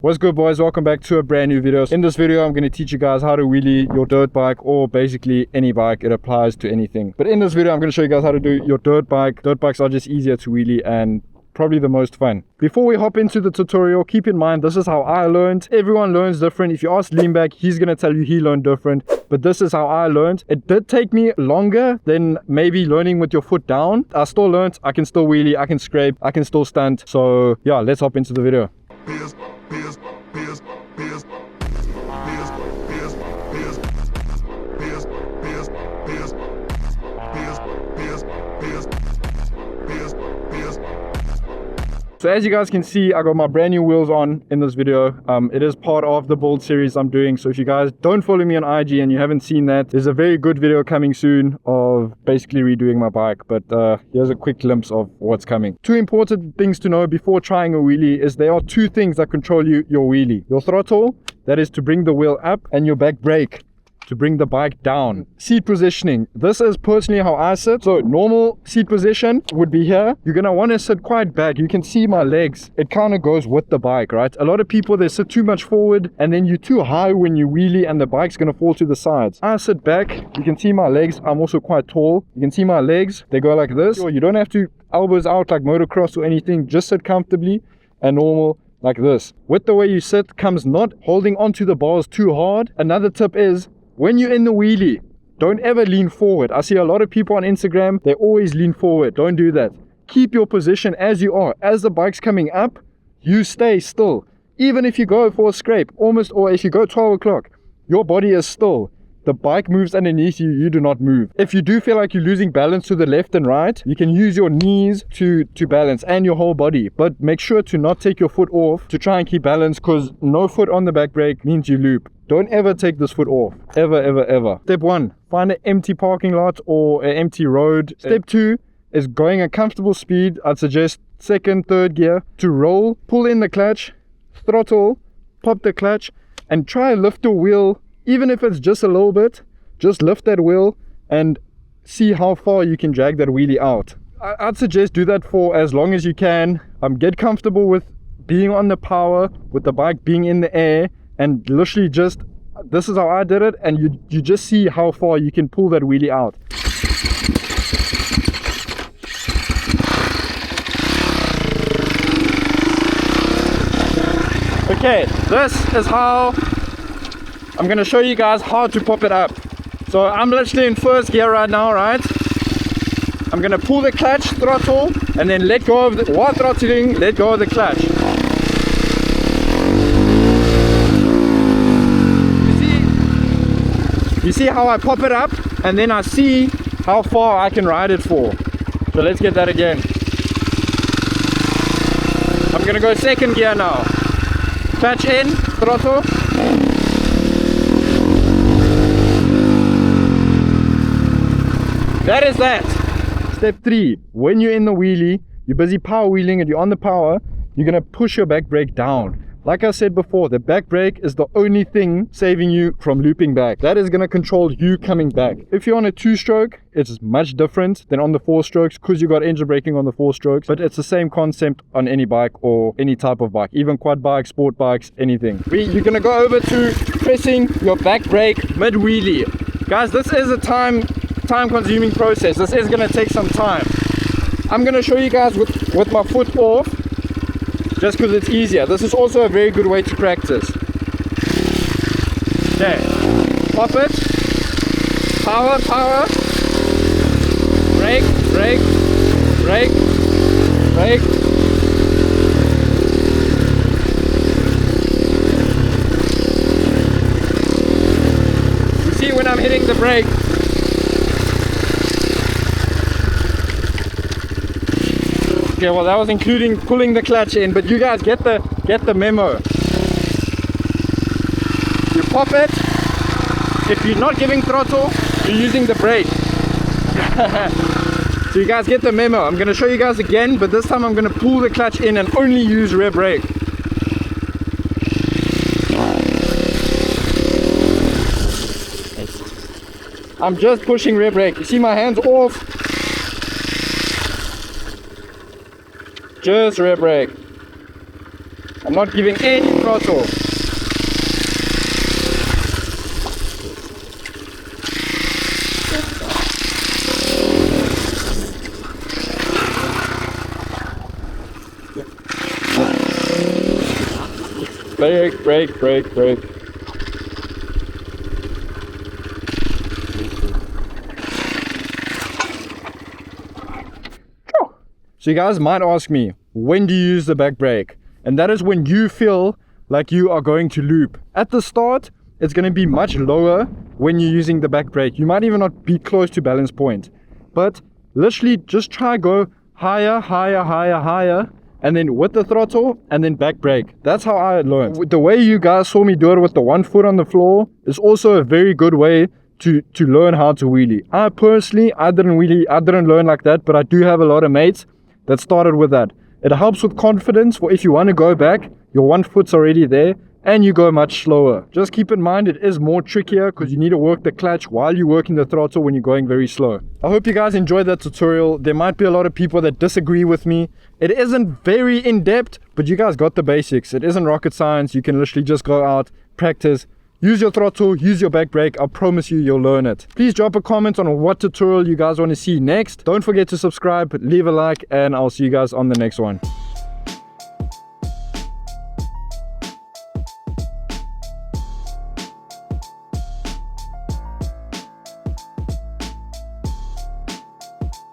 What's good, boys? Welcome back to a brand new video. In this video I'm going to teach you guys how to wheelie your dirt bike, or basically any bike. It applies to anything. But in this video I'm going to show you guys how to do your dirt bike. Dirt bikes are just easier to wheelie and probably the most fun. Before we hop into the tutorial, keep in mind this is how I learned. Everyone learns different. If you ask Leanback, he's going to tell you he learned different, but this is how I learned. It did take me longer than maybe learning with your foot down. I still learned. I can still wheelie, I can scrape, I can still stunt. So yeah, let's hop into the video. So as you guys can see, I got my brand new wheels on in this video. It is part of the build series I'm doing. So if you guys don't follow me on IG and you haven't seen that, there's a very good video coming soon of basically redoing my bike. But here's a quick glimpse of what's coming. Two important things to know before trying a wheelie is there are two things that control your wheelie. Your throttle, that is to bring the wheel up, and your back brake, to bring the bike down. Seat positioning. This is personally how I sit. So normal seat position would be here. You're gonna want to sit quite back. You can see my legs. It kind of goes with the bike, right? A lot of people, they sit too much forward and then you're too high when you wheelie and the bike's gonna fall to the sides. I sit back. You can see my legs. I'm also quite tall. You can see my legs. They go like this. You don't have to elbows out like motocross or anything. Just sit comfortably and normal like this. With the way you sit comes not holding onto the bars too hard. Another tip is, when you're in the wheelie, don't ever lean forward. I see a lot of people on Instagram, they always lean forward. Don't do that. Keep your position as you are. As the bike's coming up, you stay still. Even if you go for a scrape, or if you go 12 o'clock, your body is still. The bike moves underneath you, you do not move. If you do feel like you're losing balance to the left and right, you can use your knees to balance, and your whole body. But make sure to not take your foot off to try and keep balance, because no foot on the back brake means you loop. Don't ever take this foot off. Ever, ever, ever. Step 1, find an empty parking lot or an empty road. Step 2 is going at comfortable speed. I'd suggest second, third gear. To roll, pull in the clutch, throttle, pop the clutch, and try and lift your wheel. Even if it's just a little bit, just lift that wheel and see how far you can drag that wheelie out. I'd suggest do that for as long as you can. Get comfortable with being on the power, with the bike being in the air, and literally just, this is how I did it, and you just see how far you can pull that wheelie out. Okay, this is how I'm gonna show you guys how to pop it up. So I'm literally in first gear right now, right? I'm gonna pull the clutch, throttle, and then let go of the, while throttling, let go of the clutch. You see how I pop it up, and then I see how far I can ride it for. So let's get that again. I'm gonna go second gear now. Clutch in, throttle. That is that. Step 3, when you're in the wheelie, you're busy power wheeling and you're on the power, you're gonna push your back brake down. Like I said before, the back brake is the only thing saving you from looping back. That is going to control you coming back. If you're on a 2-stroke, it's much different than on the 4-strokes, because you got engine braking on the 4-strokes. But it's the same concept on any bike or any type of bike, even quad bikes, sport bikes, anything. You're going to go over to pressing your back brake mid wheelie. Guys, this is a time consuming process. This is going to take some time. I'm going to show you guys with my foot off, just because it's easier. This is also a very good way to practice. Okay, pop it, power, power, brake, brake, brake, brake. You see when I'm hitting the brake, okay, well that was including pulling the clutch in, but you guys get the memo. You pop it. If you're not giving throttle, you're using the brake. So you guys get the memo. I'm going to show you guys again, but this time I'm going to pull the clutch in and only use rear brake. I'm just pushing rear brake. You see my hands off. Just rear brake. I'm not giving any throttle. Brake, brake, brake, brake. So you guys might ask me, when do you use the back brake? And that is when you feel like you are going to loop. At the start, it's going to be much lower when you're using the back brake. You might even not be close to balance point. But literally just try go higher, higher, higher, higher. And then with the throttle and then back brake. That's how I learned. The way you guys saw me do it with the 1 foot on the floor is also a very good way to learn how to wheelie. I personally, I didn't learn like that, but I do have a lot of mates that started with that. It helps with confidence for if you want to go back, your 1 foot's already there and you go much slower. Just keep in mind it is more trickier because you need to work the clutch while you're working the throttle when you're going very slow. I hope you guys enjoyed that tutorial. There might be a lot of people that disagree with me. It isn't very in-depth, but you guys got the basics. It isn't rocket science. You can literally just go out, practice, use your throttle, use your back brake. I promise you, you'll learn it. Please drop a comment on what tutorial you guys want to see next. Don't forget to subscribe, leave a like, and I'll see you guys on the next one.